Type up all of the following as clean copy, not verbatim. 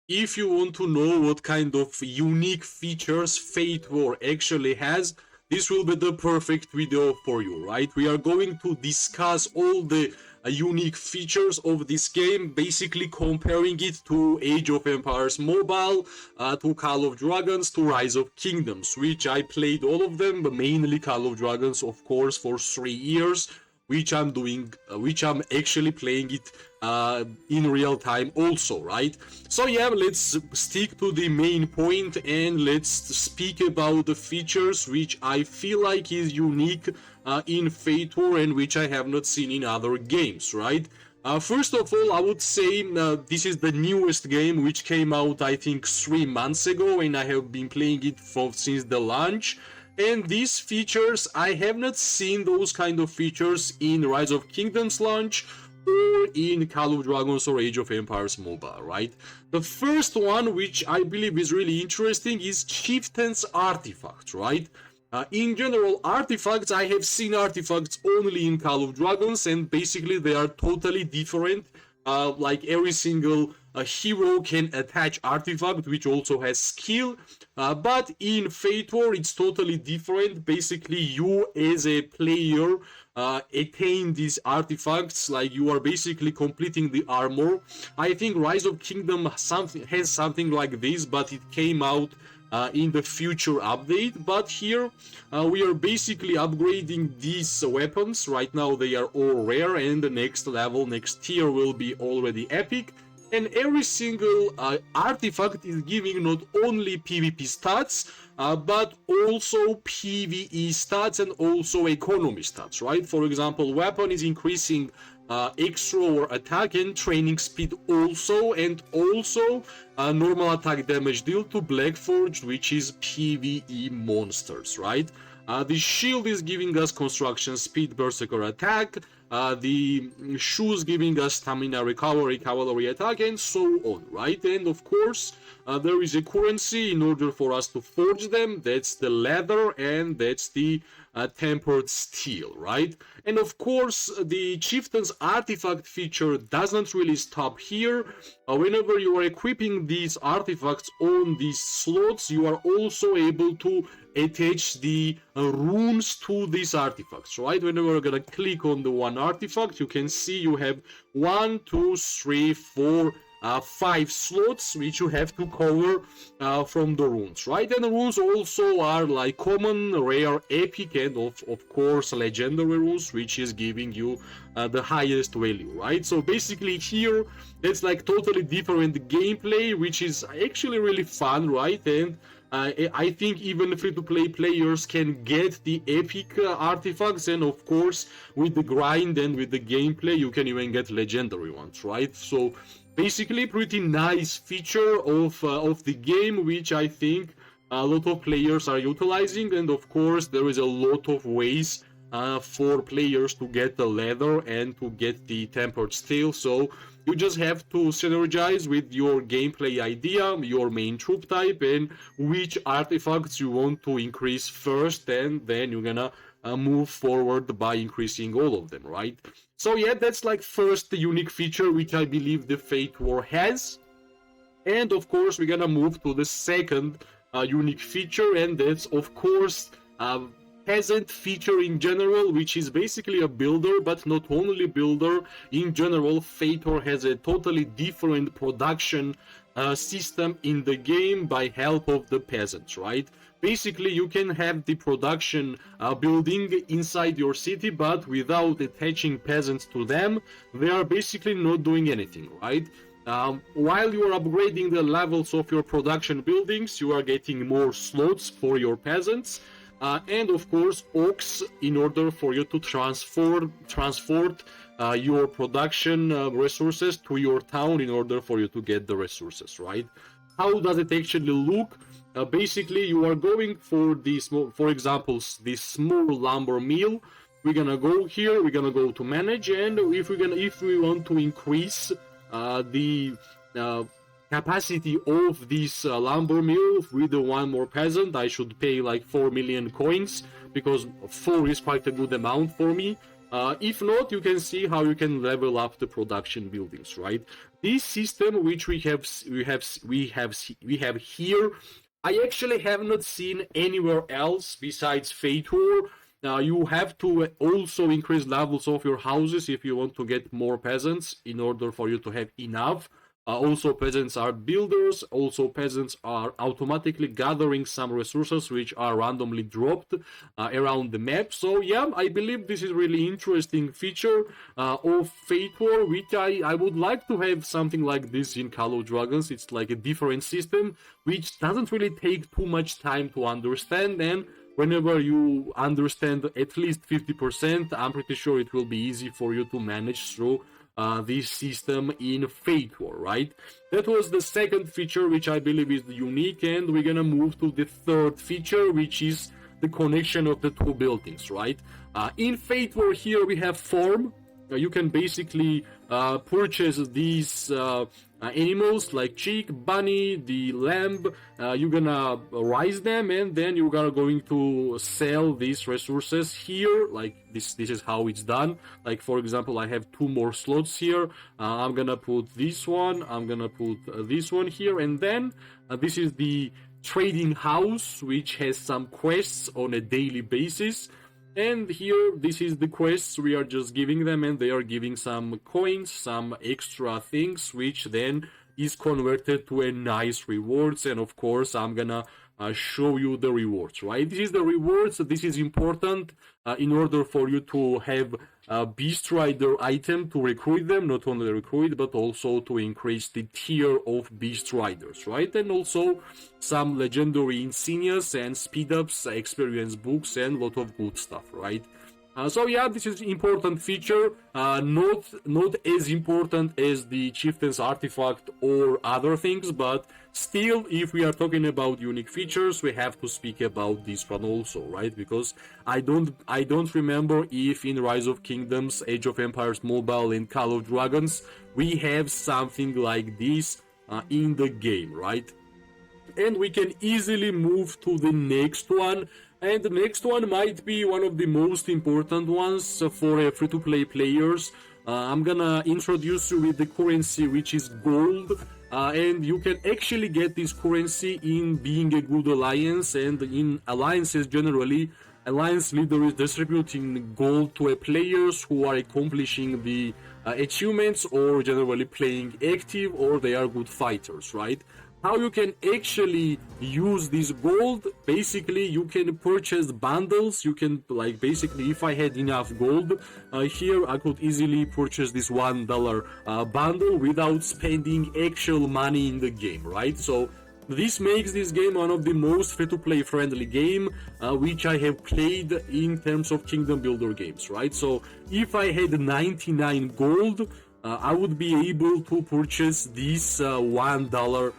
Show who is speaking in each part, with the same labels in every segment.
Speaker 1: if you want to know what kind of unique features Fate War actually has, this will be the perfect video for you, right? We are going to discuss all the unique features of this game, basically comparing it to Age of Empires Mobile, to Call of Dragons, to Rise of Kingdoms, which I played all of them, but mainly Call of Dragons, of course, for 3 years, which I'm actually playing it in real time also, right? So yeah, let's stick to the main point and let's speak about the features which I feel like is unique in Fate War and which I have not seen in other games, right? First of all, I would say this is the newest game which came out, I think, 3 months ago, and I have been playing it since the launch. And these features, I have not seen those kind of features in Rise of Kingdoms launch or in Call of Dragons or Age of Empires Mobile, right? The first one, which I believe is really interesting, is Chieftain's Artifacts, right? In general, artifacts, I have seen artifacts only in Call of Dragons, and basically they are totally different. Like every single hero can attach artifact, which also has skill. But in Fate War, it's totally different. Basically, you as a player attain these artifacts, like you are basically completing the armor. I think Rise of Kingdom has something like this, but it came out in the future update. But here we are basically upgrading these weapons. Right now they are all rare, and the next level, next tier will be already epic. And every single artifact is giving not only PvP stats, but also PvE stats and also economy stats, right? For example, weapon is increasing extra or attack and training speed also, and also normal attack damage deal to Blackforged, which is PvE monsters, right? The shield is giving us construction speed, berserker attack, the shoes giving us stamina recovery, cavalry attack, and so on, right? And of course, there is a currency in order for us to forge them. That's the leather, and that's the tempered steel, right? And of course, the Chieftain's Artifact feature doesn't really stop here. Whenever you are equipping these artifacts on these slots, you are also able to attach the runes to these artifacts, right? Whenever you're gonna click on the one artifact, you can see you have 1, 2, 3, 4, 5 slots which you have to cover from the runes, right? And the runes also are like common, rare, epic, and of course legendary runes, which is giving you the highest value, right? So basically here it's like totally different gameplay, which is actually really fun, right? And I think even free-to-play players can get the epic artifacts, and of course with the grind and with the gameplay you can even get legendary ones, right? So basically pretty nice feature of the game, which I think a lot of players are utilizing. And of course there is a lot of ways for players to get the leather and to get the tempered steel. So you just have to synergize with your gameplay idea, your main troop type, and which artifacts you want to increase first, and then you're gonna move forward by increasing all of them, right? So yeah, that's like first the unique feature which I believe the Fate War has. And of course we're gonna move to the second unique feature, and that's of course peasant feature in general, which is basically a builder, but not only builder. In general, Fate War has a totally different production system in the game by help of the peasants, right? Basically, you can have the production building inside your city, but without attaching peasants to them, they are basically not doing anything, right? While you are upgrading the levels of your production buildings, you are getting more slots for your peasants, and of course oaks in order for you to transport your production resources to your town in order for you to get the resources, right? How does it actually look? Basically, you are going for this, for example, this small lumber mill. We're gonna go here. We're gonna go to manage, and if we want to increase the capacity of this lumber mill with the one more peasant, I should pay like 4 million coins, because 4 is quite a good amount for me. If not, you can see how you can level up the production buildings, right? This system which we have here, I actually have not seen anywhere else besides Fate War. You have to also increase levels of your houses if you want to get more peasants in order for you to have enough. Also, peasants are builders. Also, peasants are automatically gathering some resources which are randomly dropped around the map. So, yeah, I believe this is really interesting feature of Fate War, which I would like to have something like this in Call of Dragons. It's like a different system, which doesn't really take too much time to understand, and whenever you understand at least 50%, I'm pretty sure it will be easy for you to manage through this system in Fate War, right? That was the second feature, which I believe is unique, and we're gonna move to the third feature, which is the connection of the two buildings, right? In Fate War here we have farm. You can basically purchase these animals like chick, bunny, the lamb. You're gonna raise them, and then you're going to sell these resources here. Like this is how it's done. Like, for example, I have 2 more slots here. I'm gonna put this one, I'm gonna put this one here, and then this is the trading house, which has some quests on a daily basis. And here, this is the quests we are just giving them, and they are giving some coins, some extra things, which then is converted to a nice rewards. And of course, I'm gonna show you the rewards, right? This is the rewards. This is important in order for you to have a Beast Rider item to recruit them, not only recruit, but also to increase the tier of Beast Riders, right? And also some legendary insignias and speed ups, experience books, and a lot of good stuff, right? So yeah, this is important feature, not as important as the Chieftain's Artifact or other things, but still, if we are talking about unique features, we have to speak about this one also, right? Because I don't remember if in Rise of Kingdoms, Age of Empires Mobile, and Call of Dragons, we have something like this in the game, right? And we can easily move to the next one. And the next one might be one of the most important ones for free-to-play players. I'm gonna introduce you with the currency, which is gold. And you can actually get this currency in being a good alliance, and in alliances generally, alliance leader is distributing gold to players who are accomplishing the achievements, or generally playing active, or they are good fighters, right? How you can actually use this gold, basically you can purchase bundles. You can, like, basically, if I had enough gold here, I could easily purchase this $1 bundle without spending actual money in the game, right? So this makes this game one of the most free-to-play friendly game which I have played in terms of Kingdom Builder games, right? So if I had 99 gold, I would be able to purchase this $1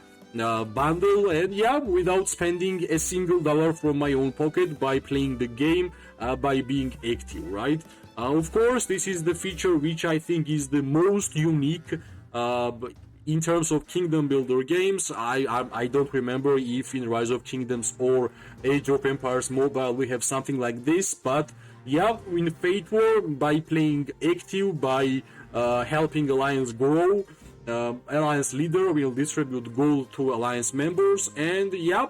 Speaker 1: bundle, and yeah, without spending a single dollar from my own pocket, by playing the game, by being active, right? Of course, this is the feature which I think is the most unique in terms of Kingdom Builder games. I don't remember if in Rise of Kingdoms or Age of Empires Mobile we have something like this, but yeah, in Fate War, by playing active, by helping Alliance grow, Alliance leader will distribute gold to Alliance members, and yeah,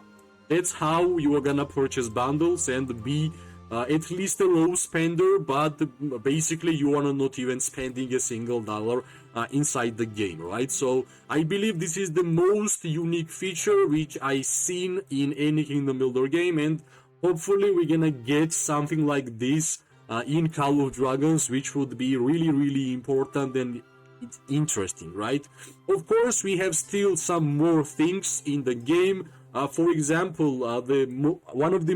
Speaker 1: that's how you are gonna purchase bundles and be at least a low spender, but basically you are not even spending a single dollar inside the game, right? So I believe this is the most unique feature which I seen in any Kingdom Builder game, and hopefully we're gonna get something like this in Call of Dragons, which would be really, really important and it's interesting, right? Of course, we have still some more things in the game. For example, one of the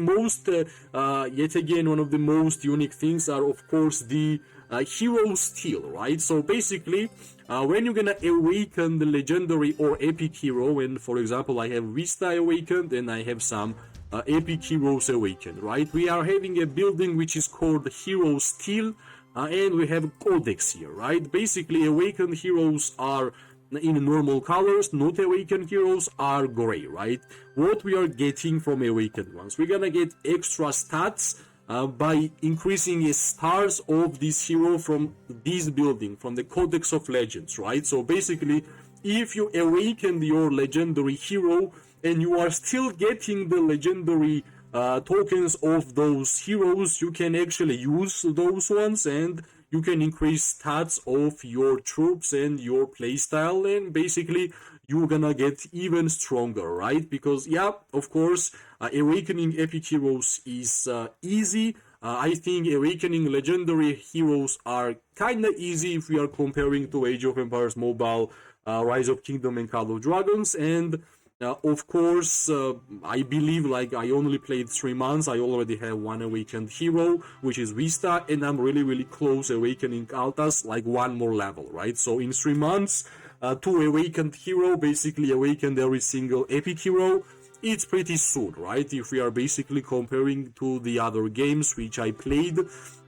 Speaker 1: most unique things are, of course, the hero steel, right? So basically, when you're gonna awaken the legendary or epic hero, and for example, I have Vista awakened and I have some epic heroes awakened, right? We are having a building which is called Hero Steel. And we have Codex here, right? Basically, awakened heroes are in normal colors, not awakened heroes are gray, right? What we are getting from awakened ones, we're gonna get extra stats by increasing the stars of this hero from this building, from the Codex of Legends, right? So basically, if you awaken your legendary hero and you are still getting the legendary tokens of those heroes, you can actually use those ones and you can increase stats of your troops and your playstyle, and basically you're gonna get even stronger, right? Because yeah, of course, awakening epic heroes is easy. I think awakening legendary heroes are kinda easy if we are comparing to Age of Empires Mobile, Rise of Kingdom, and Call of Dragons. And of course, I believe like I only played 3 months. I already have one awakened hero, which is Vista, and I'm really close awakening Altas, like one more level, right? So in 3 months, to awakened hero, basically awakened every single epic hero. It's pretty soon, right? If we are basically comparing to the other games which I played,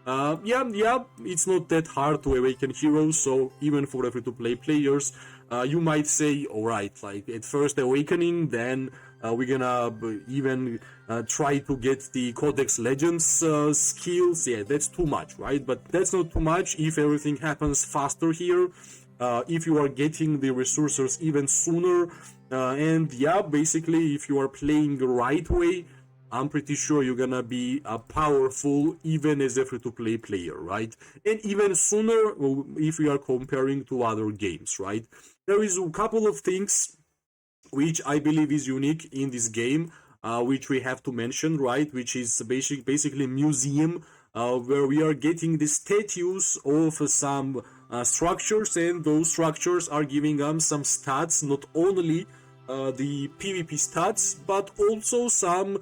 Speaker 1: yeah, it's not that hard to awaken heroes. So even for the free-to-play players, you might say, all right, like at first awakening, then we're gonna even try to get the Codex Legends skills. Yeah, that's too much, right? But that's not too much if everything happens faster here. If you are getting the resources even sooner, and yeah, basically if you are playing the right way, I'm pretty sure you're gonna be powerful even as a free-to-play player, right? And even sooner if we are comparing to other games, right? There is a couple of things which I believe is unique in this game, which we have to mention, right? Which is basically museum, where we are getting the statues of some structures, and those structures are giving us some stats, not only the PvP stats, but also some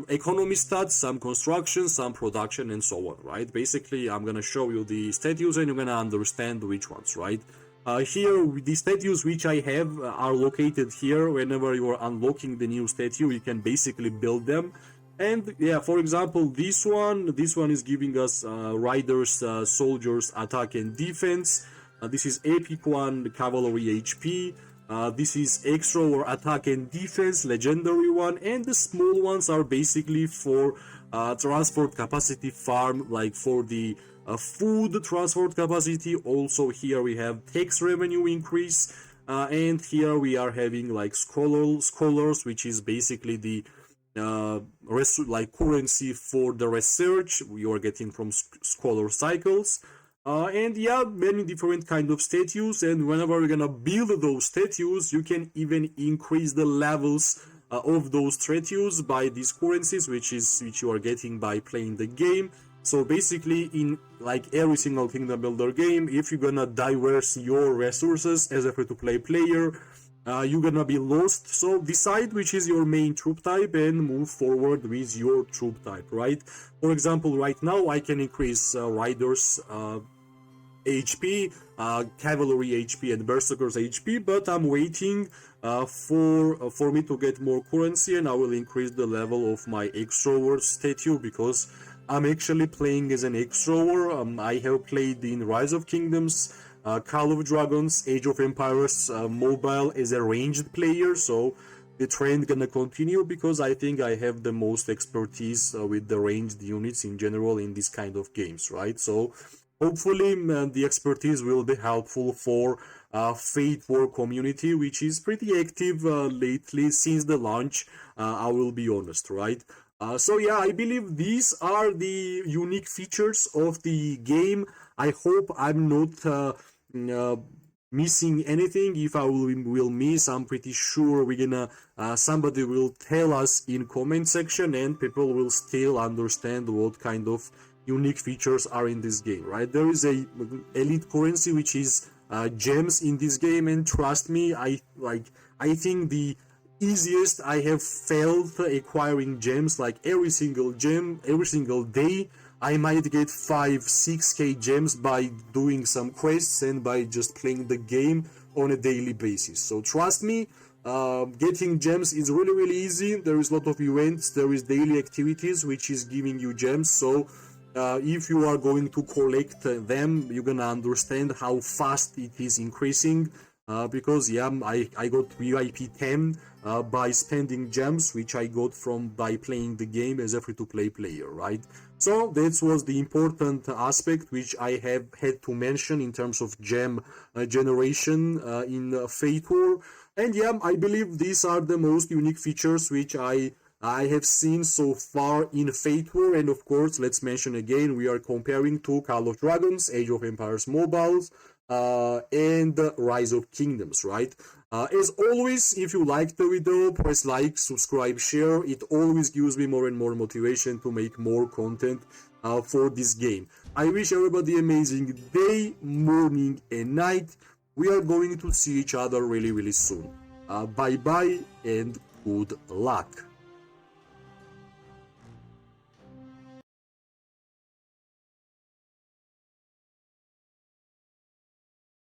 Speaker 1: economy stats, some construction, some production, and so on, right? Basically, I'm gonna show you the statues and you're gonna understand which ones, right? Here, the statues which I have are located here. Whenever you are unlocking the new statue, you can basically build them. And yeah, for example, this one is giving us riders, soldiers, attack and defense. This is epic one, cavalry HP. This is extra or attack and defense, legendary one, and the small ones are basically for transport capacity farm, like for the food transport capacity. Also here we have tax revenue increase, and here we are having like scholars, which is basically the like currency for the research we are getting from scholar cycles. And yeah, many different kind of statues, and whenever you're gonna build those statues, you can even increase the levels of those statues by these currencies, which you are getting by playing the game. So basically, in like every single Kingdom Builder game, if you're gonna diverse your resources as a free-to-play player, you're gonna be lost. So decide which is your main troop type and move forward with your troop type, right? For example, right now I can increase riders HP, cavalry HP, and berserkers HP, but I'm waiting for me to get more currency, and I will increase the level of my extrovert statue, because I'm actually playing as an extrovert. I have played in Rise of Kingdoms, Call of Dragons, Age of Empires Mobile as a ranged player, so the trend gonna continue because I think I have the most expertise with the ranged units in general in this kind of games, right? So hopefully the expertise will be helpful for Fate War community, which is pretty active lately since the launch, I will be honest, right? So yeah, I believe these are the unique features of the game. I hope I'm not missing anything. If I will miss, I'm pretty sure we're gonna somebody will tell us in comment section, and people will still understand what kind of unique features are in this game, right? There is a elite currency which is gems in this game, and trust me, I think the easiest I have felt acquiring gems, like every single gem, every single day, I might get 5-6k gems by doing some quests and by just playing the game on a daily basis. So trust me, getting gems is really easy. There is a lot of events, there is daily activities which is giving you gems, so if you are going to collect them, you're gonna understand how fast it is increasing. because yeah, I got VIP 10 by spending gems, which I got from by playing the game as a free-to-play player, right? So that was the important aspect which I have had to mention in terms of gem generation in Fate War. And yeah, I believe these are the most unique features which I have seen so far in Fate War. And of course, let's mention again, we are comparing to Call of Dragons, Age of Empires Mobiles, and Rise of Kingdoms, right? As always, if you liked the video, press like, subscribe, share. It always gives me more and more motivation to make more content for this game. I wish everybody amazing day, morning, and night. We are going to see each other really, really soon. Bye bye and good luck.